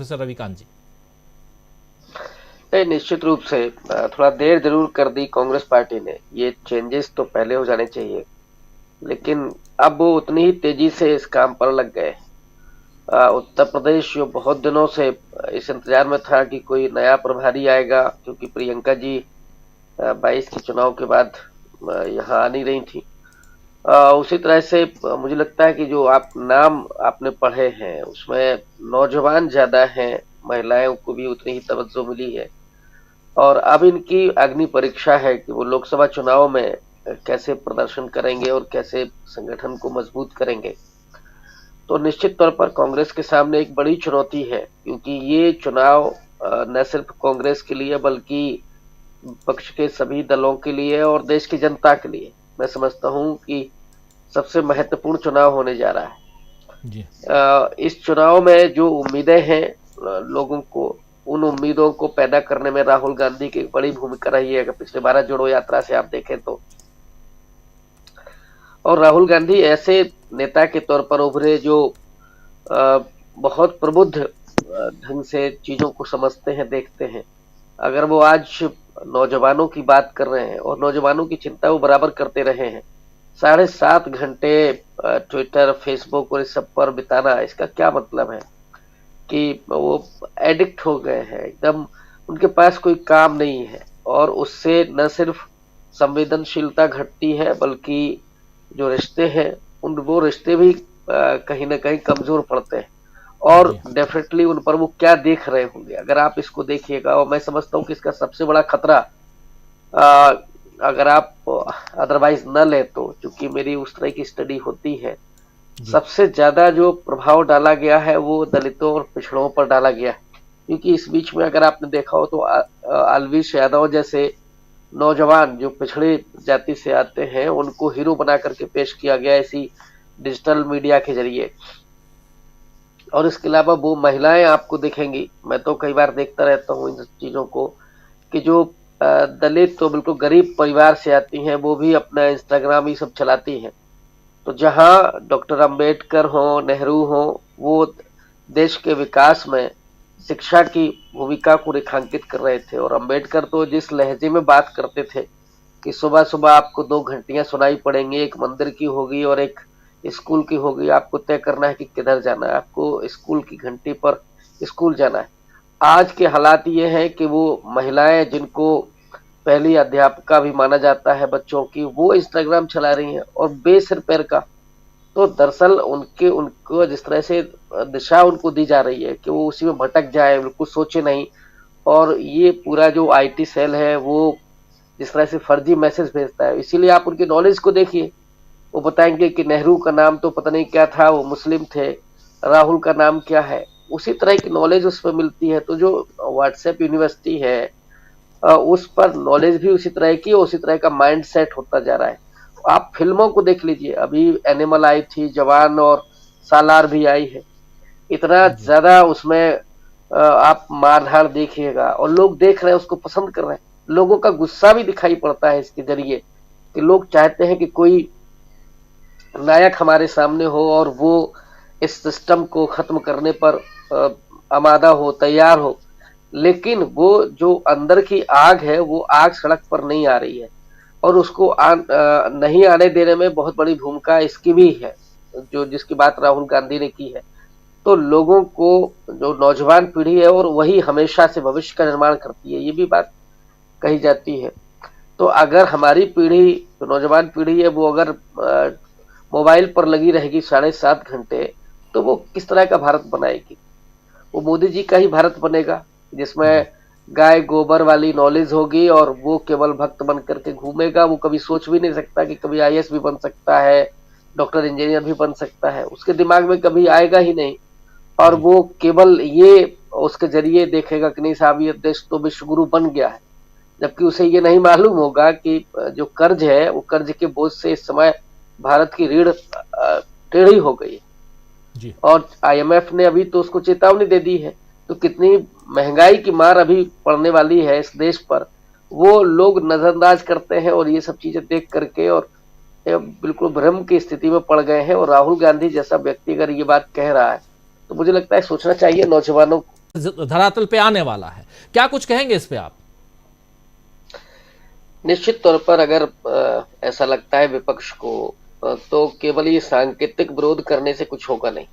Professor Ravikant जी। नहीं, निश्चित रूप से थोड़ा देर जरूर कर दी कांग्रेस पार्टी ने। ये चेंजेस तो पहले हो जाने चाहिए, लेकिन अब वो उतनी ही तेजी से इस काम पर लग गए। उत्तर प्रदेश जो बहुत दिनों से इस इंतजार में था कि कोई नया प्रभारी आएगा, क्योंकि प्रियंका जी 22 के चुनाव के बाद यहाँ आ नहीं रही थी। उसी तरह से मुझे लगता है कि जो आप नाम आपने पढ़े हैं उसमें नौजवान ज्यादा हैं, महिलाओं को भी उतनी ही तवज्जो मिली है। और अब इनकी अग्नि परीक्षा है कि वो लोकसभा चुनाव में कैसे प्रदर्शन करेंगे और कैसे संगठन को मजबूत करेंगे। तो निश्चित तौर पर कांग्रेस के सामने एक बड़ी चुनौती है, क्योंकि ये चुनाव न सिर्फ कांग्रेस के लिए बल्कि पक्ष के सभी दलों के लिए और देश की जनता के लिए मैं समझता हूं कि सबसे महत्वपूर्ण चुनाव होने जा रहा है। जी। इस चुनाव में जो उम्मीदें हैं लोगों को, उन उम्मीदों को पैदा करने में राहुल गांधी की एक बड़ी भूमिका रही है। अगर पिछले भारत जोड़ो यात्रा से आप देखें तो, और राहुल गांधी ऐसे नेता के तौर पर उभरे जो बहुत प्रबुद्ध ढंग से चीजों को समझते हैं, देखते हैं। अगर वो आज नौजवानों की बात कर रहे हैं और नौजवानों की चिंता वो बराबर करते रहे हैं, 7.5 घंटे ट्विटर, फेसबुक और इस सब पर बिताना, इसका क्या मतलब है कि वो एडिक्ट हो गए हैं एकदम, उनके पास कोई काम नहीं है। और उससे न सिर्फ संवेदनशीलता घटती है बल्कि जो रिश्ते हैं उन वो रिश्ते भी कहीं ना कहीं कमजोर पड़ते हैं। और जी। डेफिनेटली उन पर वो क्या देख रहे होंगे, अगर आप इसको देखिएगा। और मैं समझता हूँ कि इसका सबसे बड़ा खतरा, आ, अगर आप अदरवाइज न ले तो, क्योंकि मेरी उस तरह की स्टडी होती है, जी। सबसे ज्यादा जो प्रभाव डाला गया है वो दलितों और पिछड़ों पर डाला गया है। क्योंकि इस बीच में अगर आपने देखा हो तो अलविश यादव जैसे नौजवान जो पिछड़े जाति से आते हैं उनको हीरो बना करके पेश किया गया इसी डिजिटल मीडिया के जरिए। और इसके अलावा वो महिलाएं आपको दिखेंगी, मैं तो कई बार देखता रहता हूँ इन चीजों को, कि जो दलित तो बिल्कुल गरीब परिवार से आती हैं वो भी अपना इंस्टाग्राम ये सब चलाती हैं। तो जहां डॉक्टर अंबेडकर हो, नेहरू हो, वो देश के विकास में शिक्षा की भूमिका को रेखांकित कर रहे थे। और अंबेडकर तो जिस लहजे में बात करते थे कि सुबह सुबह आपको 2 घंटियां सुनाई पड़ेंगी, एक मंदिर की होगी और एक स्कूल की होगी, आपको तय करना है कि किधर जाना है, आपको स्कूल की घंटी पर स्कूल जाना है। आज के हालात ये हैं कि वो महिलाएं जिनको पहली अध्यापिका भी माना जाता है बच्चों की, वो इंस्टाग्राम चला रही हैं और बेसिर पैर का। तो दरअसल उनके उनको जिस तरह से दिशा उनको दी जा रही है कि वो उसी में भटक जाए, बिल्कुल सोचे नहीं। और ये पूरा जो आईटी सेल है वो जिस तरह से फर्जी मैसेज भेजता है, इसीलिए आप उनकी नॉलेज को देखिए। वो बताएंगे कि नेहरू का नाम तो पता नहीं क्या था, वो मुस्लिम थे, राहुल का नाम क्या है, उसी तरह की नॉलेज उस पर मिलती है। तो जो व्हाट्सएप यूनिवर्सिटी है उस पर नॉलेज भी उसी तरह की, उसी तरह का माइंड सेट होता जा रहा है। आप फिल्मों को देख लीजिए, अभी एनिमल आई थी, जवान और सालार भी आई है, इतना जी। ज्यादा उसमें आप मारधाड़ देखिएगा और लोग देख रहे हैं, उसको पसंद कर रहे हैं। लोगों का गुस्सा भी दिखाई पड़ता है इसके जरिए, कि लोग चाहते हैं कि कोई नायक हमारे सामने हो और वो इस सिस्टम को खत्म करने पर आमादा हो, तैयार हो। लेकिन वो जो अंदर की आग है वो आग सड़क पर नहीं आ रही है, और उसको नहीं आने देने में बहुत बड़ी भूमिका इसकी भी है, जो जिसकी बात राहुल गांधी ने की है। तो लोगों को, जो नौजवान पीढ़ी है, और वही हमेशा से भविष्य का निर्माण करती है, ये भी बात कही जाती है। तो अगर हमारी पीढ़ी, जो नौजवान पीढ़ी है, वो अगर मोबाइल पर लगी रहेगी 7.5 घंटे, तो वो किस तरह का भारत बनाएगी? वो मोदी जी का ही भारत बनेगा, जी। जिसमें गाय गोबर वाली नॉलेज होगी और वो केवल भक्त बन करके घूमेगा। वो कभी सोच भी नहीं सकता कि कभी आईएएस भी बन सकता है, डॉक्टर इंजीनियर भी बन सकता है, उसके दिमाग में कभी आएगा ही नहीं। और जी। वो केवल ये उसके जरिए देखेगा कि नहीं साहब ये देश तो विश्व गुरु बन गया है, जबकि उसे ये नहीं मालूम होगा कि जो कर्ज है वो कर्ज के बोझ से इस समय भारत की रीढ़ टेढ़ी हो गई है। जी। और आईएमएफ ने अभी तो उसको चेतावनी दे दी है। तो कितनी महंगाई की मार अभी पड़ने वाली है इस देश पर, वो लोग नजरअंदाज करते हैं। और ये सब चीजें देख करके और बिल्कुल भ्रम की स्थिति में पड़ गए हैं। और राहुल गांधी जैसा व्यक्ति अगर ये बात कह रहा है तो मुझे लगता है सोचना चाहिए नौजवानों को धरातल पे आने वाला है। क्या कुछ कहेंगे इस पे आप? निश्चित तौर पर अगर ऐसा लगता है विपक्ष को तो केवल ये सांकेतिक विरोध करने से कुछ होगा नहीं।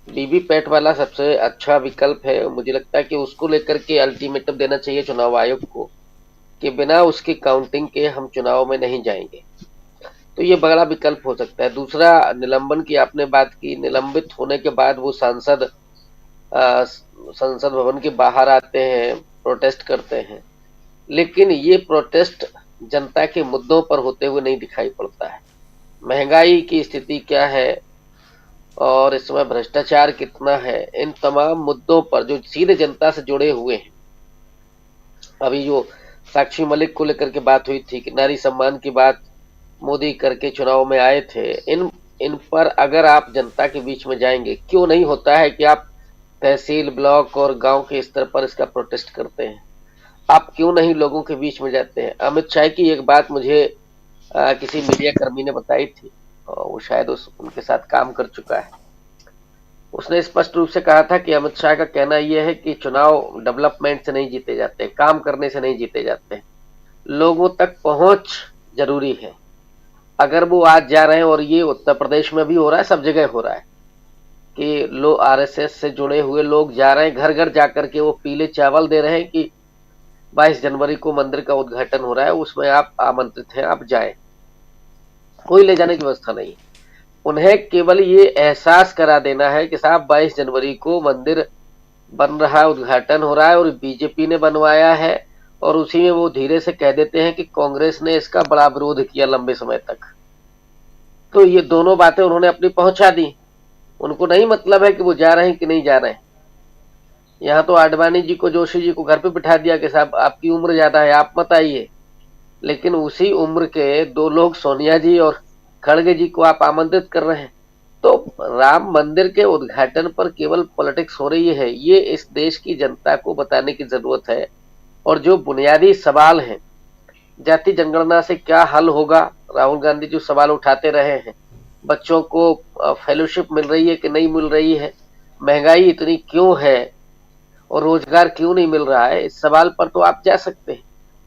वीवीपैट वाला सबसे अच्छा विकल्प है। मुझे लगता है कि उसको लेकर के अल्टीमेटम देना चाहिए चुनाव आयोग को कि बिना उसकी काउंटिंग के हम चुनाव में नहीं जाएंगे। तो ये बड़ा विकल्प हो सकता है। दूसरा, निलंबन की आपने बात की। निलंबित होने के बाद वो सांसद संसद भवन के बाहर आते हैं, प्रोटेस्ट करते हैं, लेकिन ये प्रोटेस्ट जनता के मुद्दों पर होते हुए नहीं दिखाई पड़ता है। महंगाई की स्थिति क्या है और इस समय भ्रष्टाचार कितना है, इन तमाम मुद्दों पर जो सीधे जनता से जुड़े हुए हैं। अभी जो साक्षी मलिक को लेकर के बात हुई थी कि नारी सम्मान की बात मोदी करके चुनाव में आए थे, इन पर अगर आप जनता के बीच में जाएंगे, क्यों नहीं होता है कि आप तहसील, ब्लॉक और गांव के स्तर पर इसका प्रोटेस्ट करते हैं? आप क्यों नहीं लोगों के बीच में जाते हैं? अमित शाह की एक बात मुझे किसी मीडिया कर्मी ने बताई थी, और वो शायद उनके साथ काम कर चुका है। उसने स्पष्ट रूप से कहा था कि अमित शाह का कहना यह है कि चुनाव डेवलपमेंट से नहीं जीते जाते, काम करने से नहीं जीते जाते, लोगों तक पहुंच जरूरी है। अगर वो आज जा रहे हैं, और ये उत्तर प्रदेश में भी हो रहा है, सब जगह हो रहा है कि लोग आरएसएस से जुड़े हुए लोग जा रहे हैं, घर घर जाकर के वो पीले चावल दे रहे हैं कि 22 जनवरी को मंदिर का उद्घाटन हो रहा है, उसमें आप आमंत्रित हैं, आप जाएं। कोई ले जाने की व्यवस्था नहीं। उन्हें केवल ये एहसास करा देना है कि साहब 22 जनवरी को मंदिर बन रहा है, उद्घाटन हो रहा है और बीजेपी ने बनवाया है, और उसी में वो धीरे से कह देते हैं कि कांग्रेस ने इसका बड़ा विरोध किया लंबे समय तक। तो ये दोनों बातें उन्होंने अपनी पहुंचा दी। उनको नहीं मतलब है कि वो जा रहे हैं कि नहीं जा रहे हैं। यहाँ तो आडवाणी जी को, जोशी जी को घर पे बिठा दिया कि साहब आपकी उम्र ज्यादा है, आप मत आइए। लेकिन उसी उम्र के दो लोग, सोनिया जी और खड़गे जी, को आप आमंत्रित कर रहे हैं। तो राम मंदिर के उद्घाटन पर केवल पॉलिटिक्स हो रही है, ये इस देश की जनता को बताने की जरूरत है। और जो बुनियादी सवाल हैं, जाति जनगणना से क्या हल होगा, राहुल गांधी जो सवाल उठाते रहे हैं, बच्चों को फेलोशिप मिल रही है कि नहीं मिल रही है, महंगाई इतनी क्यों है और रोजगार क्यों नहीं मिल रहा है, इस सवाल पर तो आप जा सकते हैं।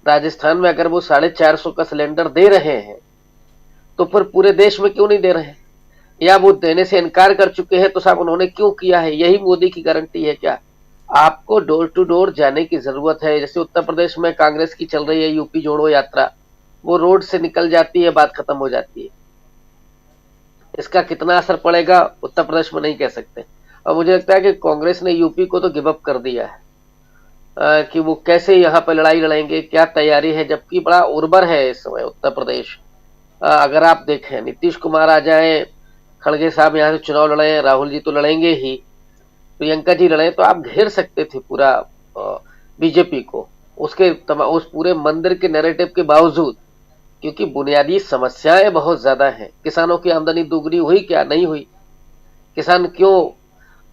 राजस्थान में अगर वो 450 का सिलेंडर दे रहे हैं, तो फिर पूरे देश में क्यों नहीं दे रहे हैं? या वो देने से इनकार कर चुके हैं, तो साहब उन्होंने क्यों किया है? यही मोदी की गारंटी है क्या? आपको डोर टू डोर जाने की जरूरत है। जैसे उत्तर प्रदेश में कांग्रेस की चल रही है यूपी जोड़ो यात्रा, वो रोड से निकल जाती है, बात खत्म हो जाती है। इसका कितना असर पड़ेगा उत्तर प्रदेश में नहीं कह सकते। और मुझे लगता है कि कांग्रेस ने यूपी को तो गिव अप कर दिया है कि वो कैसे यहाँ पर लड़ाई लड़ेंगे, क्या तैयारी है, जबकि बड़ा उर्वर है इस समय उत्तर प्रदेश। अगर आप देखें, नीतीश कुमार आ जाए, खड़गे साहब यहाँ से चुनाव लड़े, राहुल जी तो लड़ेंगे ही, प्रियंका जी लड़े, तो आप घेर सकते थे पूरा बीजेपी को उसके उस पूरे मंदिर के नैरेटिव के बावजूद, क्योंकि बुनियादी समस्याएं बहुत ज्यादा हैं। किसानों की आमदनी दोगुनी हुई क्या? नहीं हुई। किसान क्यों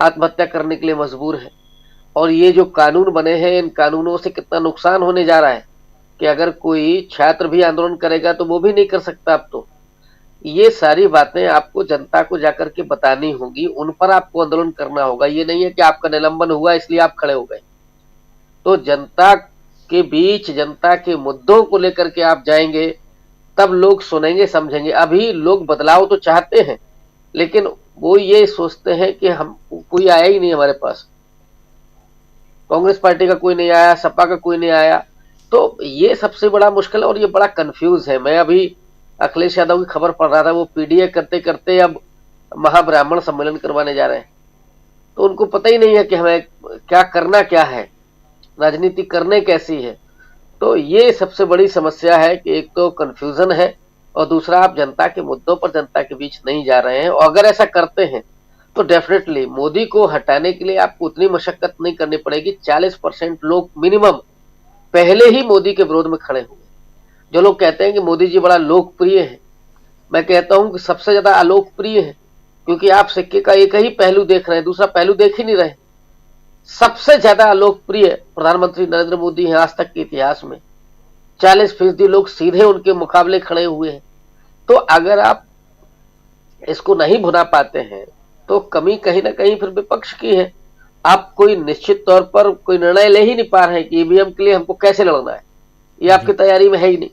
आत्महत्या करने के लिए मजबूर है? और ये जो कानून बने हैं, इन कानूनों से कितना नुकसान होने जा रहा है कि अगर कोई छात्र भी आंदोलन करेगा तो वो भी नहीं कर सकता अब तो। ये सारी बातें आपको जनता को जाकर के बतानी होगी, उन पर आपको आंदोलन करना होगा। ये नहीं है कि आपका निलंबन हुआ इसलिए आप खड़े हो गए। तो जनता के बीच, जनता के मुद्दों को लेकर के आप जाएंगे, तब लोग सुनेंगे, समझेंगे। अभी लोग बदलाव तो चाहते हैं, लेकिन वो ये सोचते हैं कि हम, कोई आया ही नहीं हमारे पास, कांग्रेस पार्टी का कोई नहीं आया, सपा का कोई नहीं आया। तो ये सबसे बड़ा मुश्किल है और ये बड़ा कंफ्यूज है। मैं अभी अखिलेश यादव की खबर पढ़ रहा था, वो पीडीए करते करते अब महाब्राह्मण सम्मेलन करवाने जा रहे हैं। तो उनको पता ही नहीं है कि हमें क्या करना, क्या है, राजनीति करने कैसी है। तो ये सबसे बड़ी समस्या है कि एक तो कंफ्यूजन है, और दूसरा आप जनता के मुद्दों पर जनता के बीच नहीं जा रहे हैं। और अगर ऐसा करते हैं तो डेफिनेटली मोदी को हटाने के लिए आपको उतनी मशक्कत नहीं करनी पड़ेगी। 40% लोग मिनिमम पहले ही मोदी के विरोध में खड़े हुए। जो लोग कहते हैं कि मोदी जी बड़ा लोकप्रिय है, मैं कहता हूं कि सबसे ज्यादा अलोकप्रिय है, क्योंकि आप सिक्के का एक ही पहलू देख रहे हैं, दूसरा पहलू देख ही नहीं रहे। सबसे ज्यादा अलोकप्रिय प्रधानमंत्री नरेंद्र मोदी हैं आज तक के इतिहास में। 40% लोग सीधे उनके मुकाबले खड़े हुए हैं। तो अगर आप इसको नहीं भुना पाते हैं, तो कमी कहीं ना कहीं फिर विपक्ष की है। आप कोई निश्चित तौर पर कोई निर्णय ले ही नहीं पा रहे हैं कि ईवीएम के लिए हमको कैसे लड़ना है, ये आपकी तैयारी में है ही नहीं।